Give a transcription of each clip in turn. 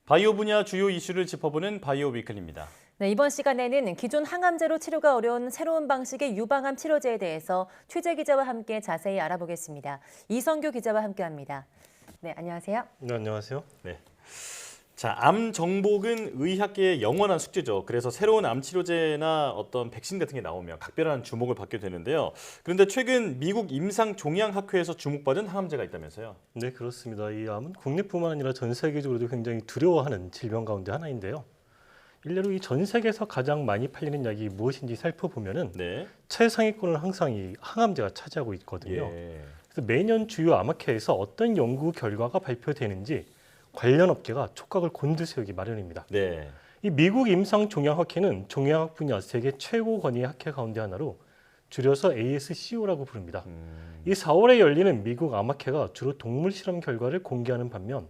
바이오 분야 주요 이슈를 짚어보는 바이오 위클리입니다. 네, 이번 시간에는 기존 항암제로 치료가 어려운 새로운 방식의 유방암 치료제에 대해서 취재 기자와 함께 자세히 알아보겠습니다. 이성규 기자와 함께합니다. 네, 안녕하세요. 네, 안녕하세요. 네. 자, 암 정복은 의학계의 영원한 숙제죠. 그래서 새로운 암 치료제나 어떤 백신 같은 게 나오면 각별한 주목을 받게 되는데요. 그런데 최근 미국 임상종양학회에서 주목받은 항암제가 있다면서요? 네, 그렇습니다. 이 암은 국내뿐만 아니라 전 세계적으로도 굉장히 두려워하는 질병 가운데 하나인데요. 일례로 이 전 세계에서 가장 많이 팔리는 약이 무엇인지 살펴보면은 네. 최상위권을 항상 이 항암제가 차지하고 있거든요. 예. 그래서 매년 주요 암학회에서 어떤 연구 결과가 발표되는지 관련 업계가 촉각을 곤두세우기 마련입니다. 네. 이 미국 임상종양학회는 종양학 분야 세계 최고 권위의 학회 가운데 하나로 줄여서 ASCO라고 부릅니다. 이 4월에 열리는 미국 암학회가 주로 동물 실험 결과를 공개하는 반면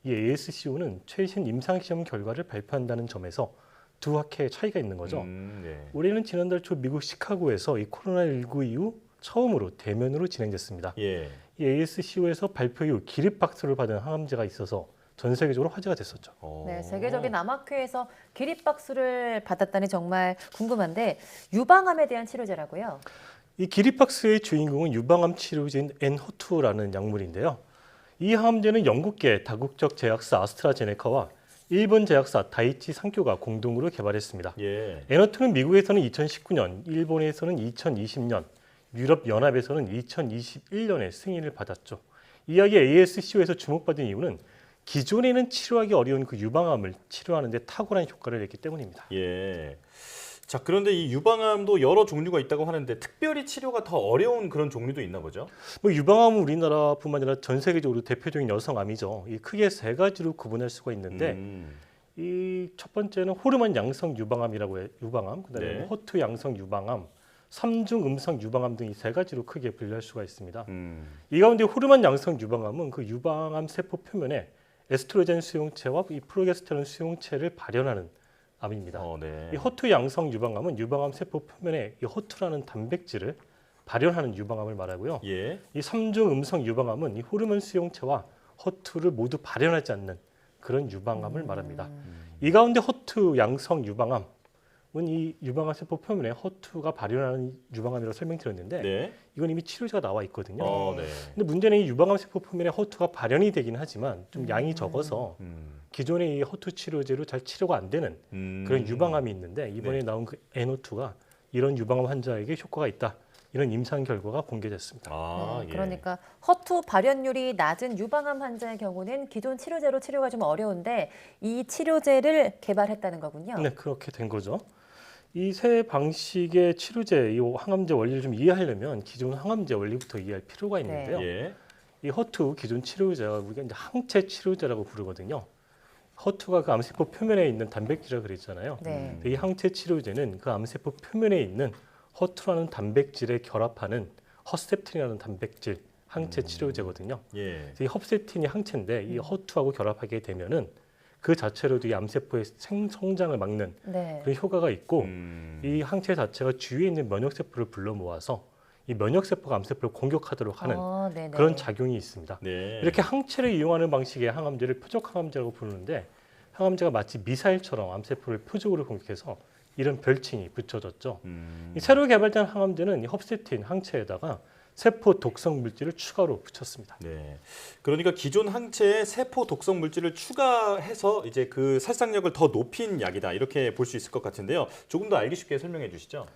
이 ASCO는 최신 임상시험 결과를 발표한다는 점에서 두 학회의 차이가 있는 거죠. 네. 올해는 지난달 초 미국 시카고에서 이 코로나19 이후 처음으로 대면으로 진행됐습니다. 예. 이 ASCO에서 발표 이후 기립박수를 받은 항암제가 있어서 전 세계적으로 화제가 됐었죠. 네, 세계적인 암학회에서 기립박수를 받았다니 정말 궁금한데 유방암에 대한 치료제라고요? 이 기립박스의 주인공은 유방암 치료제인 엔허투라는 약물인데요. 이 항암제는 영국계 다국적 제약사 아스트라제네카와 일본 제약사 다이치 상교가 공동으로 개발했습니다. 예. 엔허투는 미국에서는 2019년, 일본에서는 2020년, 유럽연합에서는 2021년에 승인을 받았죠. 이 약이 ASCO에서 주목받은 이유는 기존에는 치료하기 어려운 그 유방암을 치료하는 데 탁월한 효과를 냈기 때문입니다. 예. 자, 그런데 이 유방암도 여러 종류가 있다고 하는데 특별히 치료가 더 어려운 그런 종류도 있나 보죠? 뭐 유방암은 우리나라뿐만 아니라 전 세계적으로 대표적인 여성암이죠. 이 크게 세 가지로 구분할 수가 있는데 이 첫 번째는 호르몬 양성 유방암이라고 해요. 유방암, 그다음에 네. 호투 양성 유방암, 삼중 음성 유방암 등 이 세 가지로 크게 분류할 수가 있습니다. 이 가운데 호르몬 양성 유방암은 그 유방암 세포 표면에 에스트로겐 수용체와 이 프로게스테론 수용체를 발현하는 암입니다. 네. 이 허투 양성 유방암은 유방암 세포 표면에 이 허투라는 단백질을 발현하는 유방암을 말하고요. 예. 이 삼중 음성 유방암은 이 호르몬 수용체와 허투를 모두 발현하지 않는 그런 유방암을 말합니다. 이 가운데 허투 양성 유방암은 이 유방암 세포 표면에 허투가 발현하는 유방암이라고 설명드렸는데 네. 이건 이미 치료제가 나와 있거든요. 네. 근데 문제는 이 유방암 세포 표면에 허투가 발현이 되긴 하지만 좀 양이 적어서 기존의 이 허투 치료제로 잘 치료가 안 되는 그런 유방암이 있는데 이번에 네. 나온 그 N-호투가 이런 유방암 환자에게 효과가 있다. 이런 임상 결과가 공개됐습니다. 아, 네, 예. 그러니까 허투 발현율이 낮은 유방암 환자의 경우는 기존 치료제로 치료가 좀 어려운데 이 치료제를 개발했다는 거군요. 네, 그렇게 된 거죠. 이 세 방식의 치료제, 이 항암제 원리를 좀 이해하려면 기존 항암제 원리부터 이해할 필요가 있는데요. 예. 이 허투 기존 치료제가 우리가 이제 항체 치료제라고 부르거든요. 허투가 그 암세포 표면에 있는 단백질이라고 그랬잖아요. 네. 이 항체 치료제는 그 암세포 표면에 있는 허투라는 단백질에 결합하는 허셉틴이라는 단백질 항체 치료제거든요. 예. 이 허셉틴이 항체인데 이 허투하고 결합하게 되면은 그 자체로도 이 암세포의 성장을 막는 네. 그런 효과가 있고 이 이 항체 자체가 주위에 있는 면역세포를 불러 모아서 이 면역세포가 암세포를 공격하도록 하는 네네. 그런 작용이 있습니다. 네. 이렇게 항체를 이용하는 방식의 항암제를 표적 항암제라고 부르는데 항암제가 마치 미사일처럼 암세포를 표적으로 공격해서 이런 별칭이 붙여졌죠. 이 새로 개발된 항암제는 이 헙세틴 항체에다가 세포 독성 물질을 추가로 붙였습니다. 네. 그러니까 기존 항체에 세포 독성 물질을 추가해서 이제 그 살상력을 더 높인 약이다. 이렇게 볼 수 있을 것 같은데요. 조금 더 알기 쉽게 설명해 주시죠.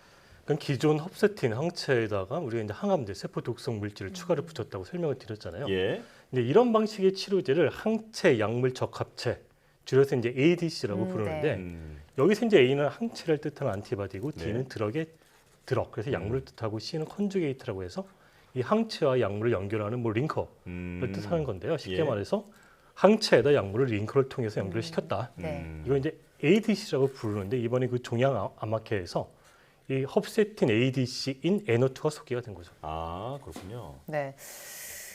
그러니까 기존 헙세틴 항체에다가 우리가 이제 항암제 세포 독성 물질을 추가로 붙였다고 설명을 드렸잖아요. 예. 근데 이런 방식의 치료제를 항체 약물 적합체 줄여서 이제 ADC라고 부르는데 여기서 이제 A는 항체를 뜻하는 안티바디고 네. D는 드럭 그래서 약물을 뜻하고 C는 컨주게이트라고 해서 이 항체와 약물을 연결하는 뭐 링커를 뜻하는 건데요. 쉽게 예. 말해서 항체에다 약물을 링커를 통해서 연결을 시켰다. 네. 이거 이제 ADC라고 부르는데 이번에 그 종양 암학회에서 이 헙세틴 ADC인 N-호투가 소개가 된 거죠. 아, 그렇군요. 네.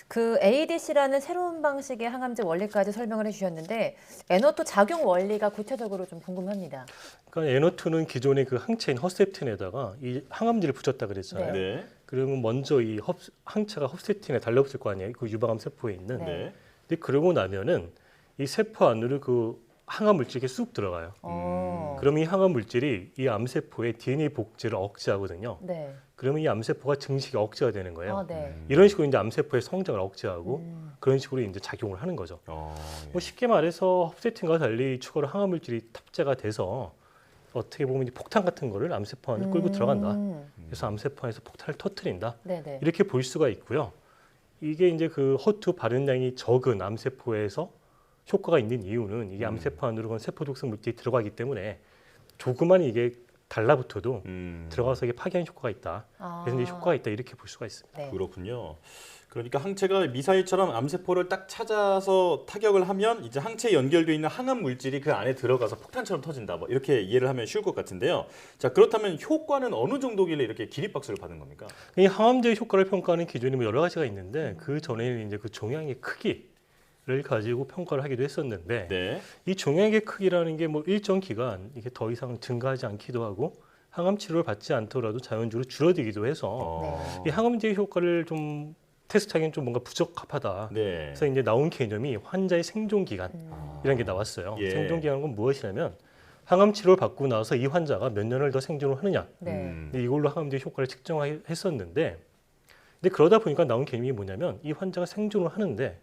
그 ADC라는 새로운 방식의 항암제 원리까지 설명을 해주셨는데 N-호투 작용 원리가 구체적으로 좀 궁금합니다. 그러니까 N-호투는 기존의 그 항체인 헙세틴에다가 이 항암제를 붙였다 그랬잖아요. 네. 그러면 먼저 이 항체가 헙세틴에 달라붙을 거 아니에요. 그 유방암 세포에 있는. 네. 네. 근데 그러고 나면은 이 세포 안으로 그 항암 물질이 쑥 들어가요. 그럼 이 항암 물질이 이 암세포의 DNA 복제를 억제하거든요. 네. 그러면 이 암세포가 증식이 억제가 되는 거예요. 아, 네. 이런 식으로 이제 암세포의 성장을 억제하고 그런 식으로 이제 작용을 하는 거죠. 예. 뭐 쉽게 말해서 흡세팅과 달리 추가로 항암 물질이 탑재가 돼서 어떻게 보면 이 폭탄 같은 거를 암세포 안에 끌고 들어간다. 그래서 암세포 안에서 폭탄을 터뜨린다. 네네. 이렇게 볼 수가 있고요. 이게 이제 그 허투 발현량이 적은 암세포에서 효과가 있는 이유는 이게 암세포 안으로 그런 세포 독성 물질이 들어가기 때문에 조그만 이게 달라붙어도 들어가서 이게 파괴하는 효과가 있다. 그래서 이제 효과가 있다 이렇게 볼 수가 있습니다. 네. 그렇군요. 그러니까 항체가 미사일처럼 암세포를 딱 찾아서 타격을 하면 이제 항체에 연결되어 있는 항암 물질이 그 안에 들어가서 폭탄처럼 터진다. 뭐 이렇게 이해를 하면 쉬울 것 같은데요. 자, 그렇다면 효과는 어느 정도길래 이렇게 기립박수를 받은 겁니까? 이 항암제의 효과를 평가하는 기준이 뭐 여러 가지가 있는데 그 전에는 이제 그 종양의 크기를 가지고 평가를 하기도 했었는데 네. 이 종양의 크기라는 게 뭐 일정 기간 이게 더 이상 증가하지 않기도 하고 항암 치료를 받지 않더라도 자연적으로 줄어들기도 해서 이 항암제의 효과를 좀 테스트하기는 좀 뭔가 부적합하다. 네. 그래서 이제 나온 개념이 환자의 생존 기간이라는 게 나왔어요. 예. 생존 기간은 건 무엇이냐면 항암 치료를 받고 나서 이 환자가 몇 년을 더 생존을 하느냐. 네. 근데 이걸로 항암제 효과를 측정했었는데, 근데 그러다 보니까 나온 개념이 뭐냐면 이 환자가 생존을 하는데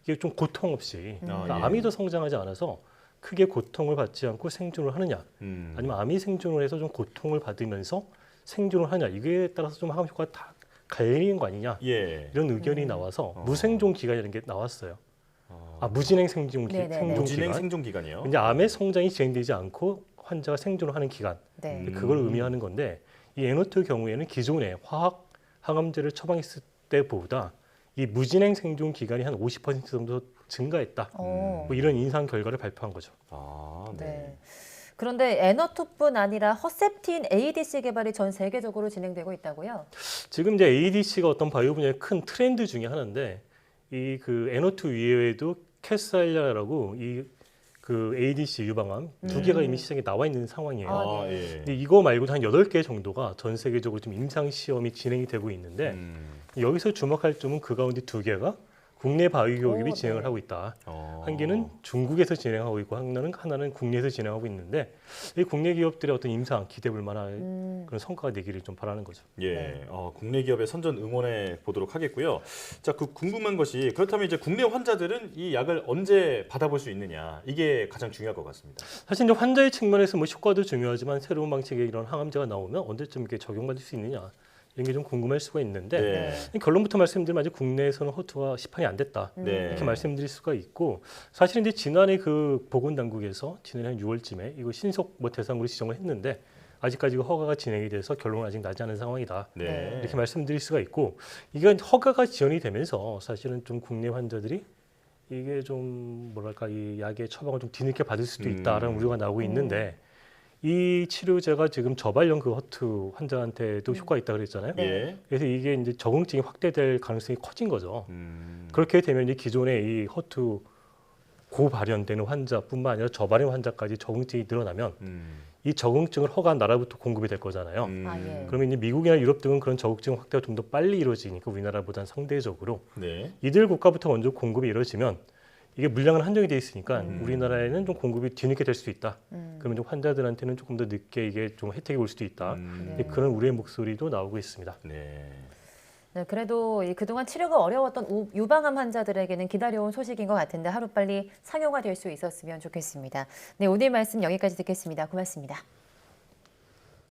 이게 좀 고통 없이 그러니까 예. 암이 더 성장하지 않아서 크게 고통을 받지 않고 생존을 하느냐, 아니면 암이 생존을 해서 좀 고통을 받으면서 생존을 하느냐, 이게 따라서 좀 항암 효과가 다 갈리는 거 아니냐 예. 이런 의견이 나와서 무생존 기간이라는 게 나왔어요. 무진행 생존 네네네. 생존 무진행 기간. 생존 기간이요. 이제 암의 성장이 진행되지 않고 환자가 생존을 하는 기간. 네. 그걸 의미하는 건데 이 N2 경우에는 기존에 화학 항암제를 처방했을 때보다 이 무진행 생존 기간이 한 50% 정도 증가했다. 뭐 이런 인상 결과를 발표한 거죠. 아, 네. 네. 그런데 N2뿐 아니라 허셉틴 ADC 개발이 전 세계적으로 진행되고 있다고요? 지금 이제 ADC가 어떤 바이오 분야의 큰 트렌드 중에 하나인데 이 그 N2 이외에도 캐사일라라고 이 그 ADC 유방암 두 개가 이미 시장에 나와 있는 상황이에요. 아, 네. 예. 근데 이거 말고도 한 8개 정도가 전 세계적으로 좀 임상 시험이 진행이 되고 있는데 여기서 주목할 점은 그 가운데 2개가 국내 바이오 기업이 오, 진행을 네. 하고 있다. 한 개는 중국에서 진행하고 있고 하나는 국내에서 진행하고 있는데 이 국내 기업들의 어떤 임상 기대볼 만한 그런 성과가 내기를 좀 바라는 거죠. 예, 네. 국내 기업의 선전 응원해 보도록 하겠고요. 자, 그 궁금한 것이 그렇다면 이제 국내 환자들은 이 약을 언제 받아볼 수 있느냐 이게 가장 중요할 것 같습니다. 사실 이제 환자의 측면에서 뭐 효과도 중요하지만 새로운 방식의 이런 항암제가 나오면 언제쯤 이렇게 적용받을 수 있느냐 이런 게 좀 궁금할 수가 있는데 네. 결론부터 말씀드리면 아직 국내에서는 허투가 시판이 안 됐다. 네. 이렇게 말씀드릴 수가 있고 사실 이제 지난해 그 보건당국에서 지난해 한 6월쯤에 이거 신속 뭐 대상으로 지정을 했는데 아직까지 그 허가가 진행이 돼서 결론은 아직 나지 않은 상황이다. 네. 이렇게 말씀드릴 수가 있고 이건 허가가 지연이 되면서 사실은 좀 국내 환자들이 이게 좀 뭐랄까 이 약의 처방을 좀 뒤늦게 받을 수도 있다라는 우려가 나오고 있는데 이 치료제가 지금 저발령 그 허투 환자한테도 효과가 있다 그랬잖아요. 예. 그래서 이게 이제 적응증이 확대될 가능성이 커진 거죠. 그렇게 되면 이제 기존의 이 허투 고발현되는 환자뿐만 아니라 저발현 환자까지 적응증이 늘어나면 이 적응증을 허가한 나라부터 공급이 될 거잖아요. 아, 예. 그러면 이제 미국이나 유럽 등은 그런 적응증 확대가 좀 더 빨리 이루어지니까 우리나라보다는 상대적으로 네. 이들 국가부터 먼저 공급이 이루어지면 이게 물량은 한정이 돼 있으니까 우리나라에는 좀 공급이 뒤늦게 될 수도 있다. 그러면 좀 환자들한테는 조금 더 늦게 이게 좀 혜택이 올 수도 있다. 네. 그런 우려의 목소리도 나오고 있습니다. 네. 네, 그래도 그동안 치료가 어려웠던 유방암 환자들에게는 기다려온 소식인 것 같은데 하루빨리 상용화 될 수 있었으면 좋겠습니다. 네, 오늘 말씀 여기까지 듣겠습니다. 고맙습니다.